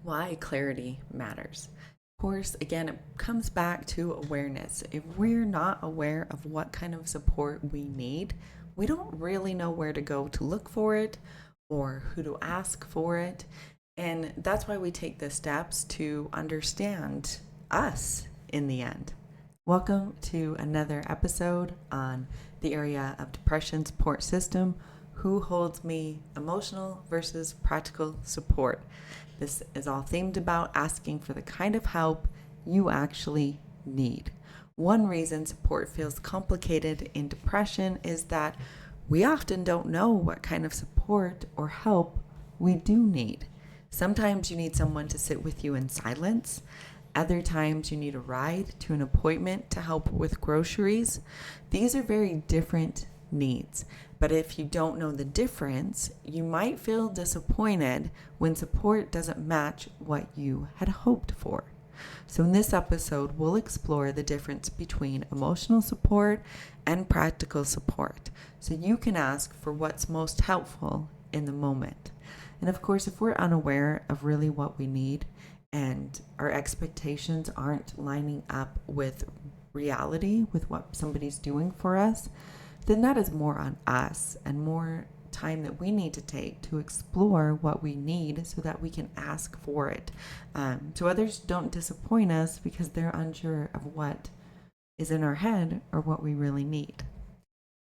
Why clarity matters. Of course, again, it comes back to awareness. If we're not aware of what kind of support we need, we don't really know where to go to look for it or who to ask for it. And that's why we take the steps to understand us in the end. Welcome to another episode on the area of depression support system. Who holds me emotional versus practical support? This is all themed about asking for the kind of help you actually need. One reason support feels complicated in depression is that we often don't know what kind of support or help we do need. Sometimes you need someone to sit with you in silence. Other times you need a ride to an appointment to help with groceries. These are very different needs. But if you don't know the difference, you might feel disappointed when support doesn't match what you had hoped for. So in this episode, we'll explore the difference between emotional support and practical support, so you can ask for what's most helpful in the moment. And of course, if we're unaware of really what we need and our expectations aren't lining up with reality, with what somebody's doing for us, then that is more on us and more time that we need to take to explore what we need so that we can ask for it. So others don't disappoint us because they're unsure of what is in our head or what we really need.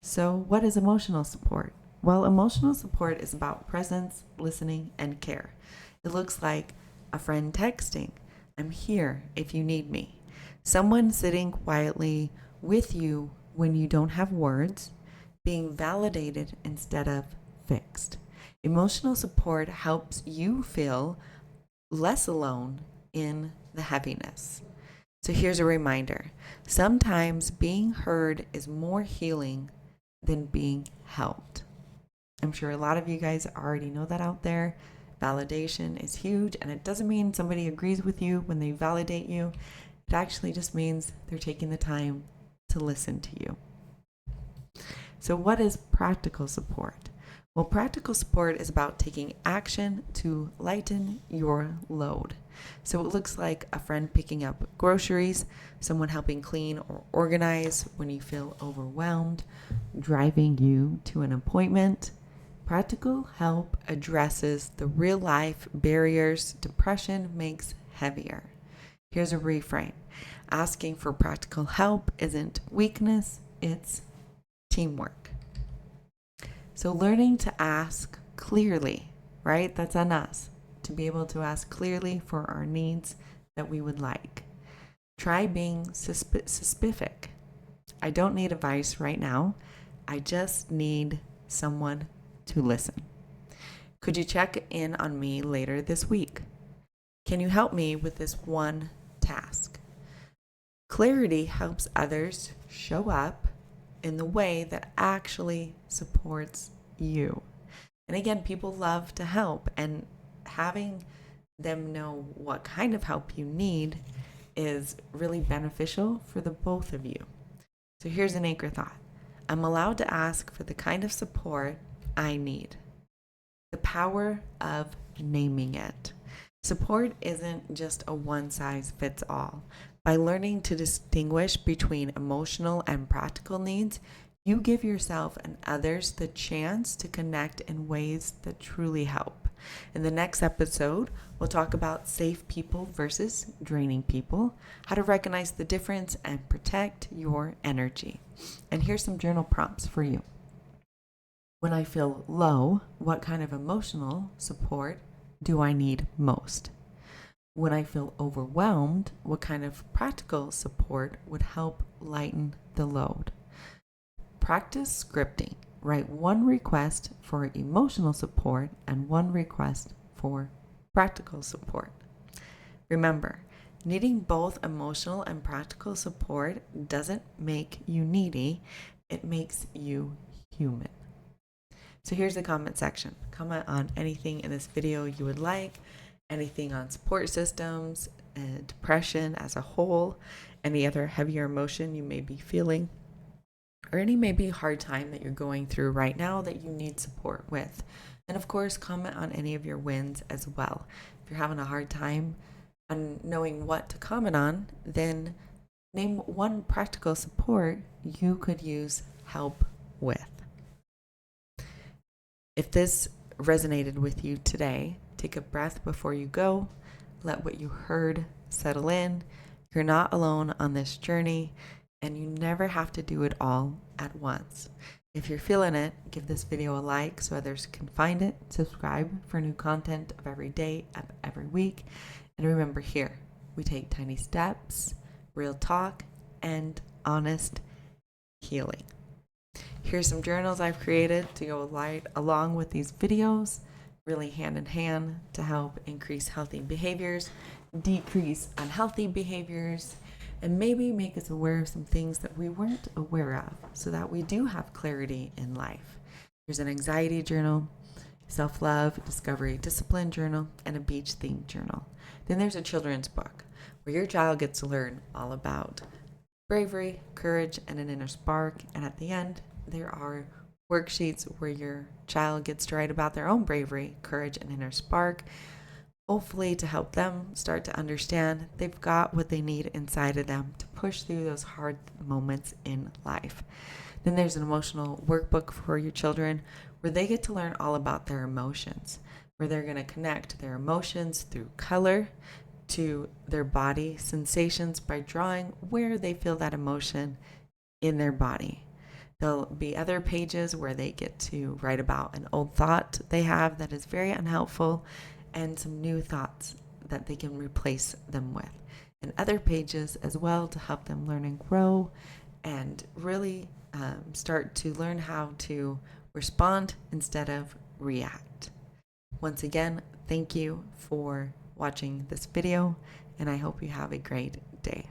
So what is emotional support? Well, emotional support is about presence, listening, and care. It looks like a friend texting, "I'm here if you need me." Someone sitting quietly with you when you don't have words, being validated instead of fixed. Emotional support helps you feel less alone in the heaviness. So here's a reminder. Sometimes being heard is more healing than being helped. I'm sure a lot of you guys already know that out there. Validation is huge, and it doesn't mean somebody agrees with you when they validate you. It actually just means they're taking the time to listen to you. So what is practical support? Well, practical support is about taking action to lighten your load. So it looks like a friend picking up groceries, someone helping clean or organize when you feel overwhelmed, driving you to an appointment. Practical help addresses the real life barriers depression makes heavier. Here's a reframe. Asking for practical help isn't weakness, it's teamwork. So learning to ask clearly, right? That's on us to be able to ask clearly for our needs that we would like. Try being specific. I don't need advice right now. I just need someone to listen. Could you check in on me later this week? Can you help me with this one task? Clarity helps others show up in the way that actually supports you. And again, people love to help, and having them know what kind of help you need is really beneficial for the both of you. So here's an anchor thought. I'm allowed to ask for the kind of support I need. The power of naming it. Support isn't just a one size fits all. By learning to distinguish between emotional and practical needs, you give yourself and others the chance to connect in ways that truly help. In the next episode, we'll talk about safe people versus draining people, how to recognize the difference and protect your energy. And here's some journal prompts for you. When I feel low, what kind of emotional support do I need most? When I feel overwhelmed, what kind of practical support would help lighten the load? Practice scripting. Write one request for emotional support and one request for practical support. Remember, needing both emotional and practical support doesn't make you needy, it makes you human. So here's the comment section. Comment on anything in this video you would like, anything on support systems, and depression as a whole, any other heavier emotion you may be feeling, or any maybe hard time that you're going through right now that you need support with. And of course, comment on any of your wins as well. If you're having a hard time on knowing what to comment on, then name one practical support you could use help with. If this resonated with you today, take a breath before you go. Let what you heard settle in. You're not alone on this journey, and you never have to do it all at once. If you're feeling it, give this video a like so others can find it. Subscribe for new content of every day, of every week. And remember, here, we take tiny steps, real talk, and honest healing. Here's some journals I've created to go along with these videos, really hand in hand, to help increase healthy behaviors, decrease unhealthy behaviors, and maybe make us aware of some things that we weren't aware of so that we do have clarity in life. There's an anxiety journal, self-love, discovery, discipline journal, and a beach themed journal. Then there's a children's book where your child gets to learn all about bravery, courage, and an inner spark. And at the end, there are worksheets where your child gets to write about their own bravery, courage, and inner spark, hopefully to help them start to understand they've got what they need inside of them to push through those hard moments in life. Then there's an emotional workbook for your children where they get to learn all about their emotions, where they're going to connect their emotions through color to their body sensations by drawing where they feel that emotion in their body. There'll be other pages where they get to write about an old thought they have that is very unhelpful and some new thoughts that they can replace them with. And other pages as well to help them learn and grow and really start to learn how to respond instead of react. Once again, thank you for watching this video, and I hope you have a great day.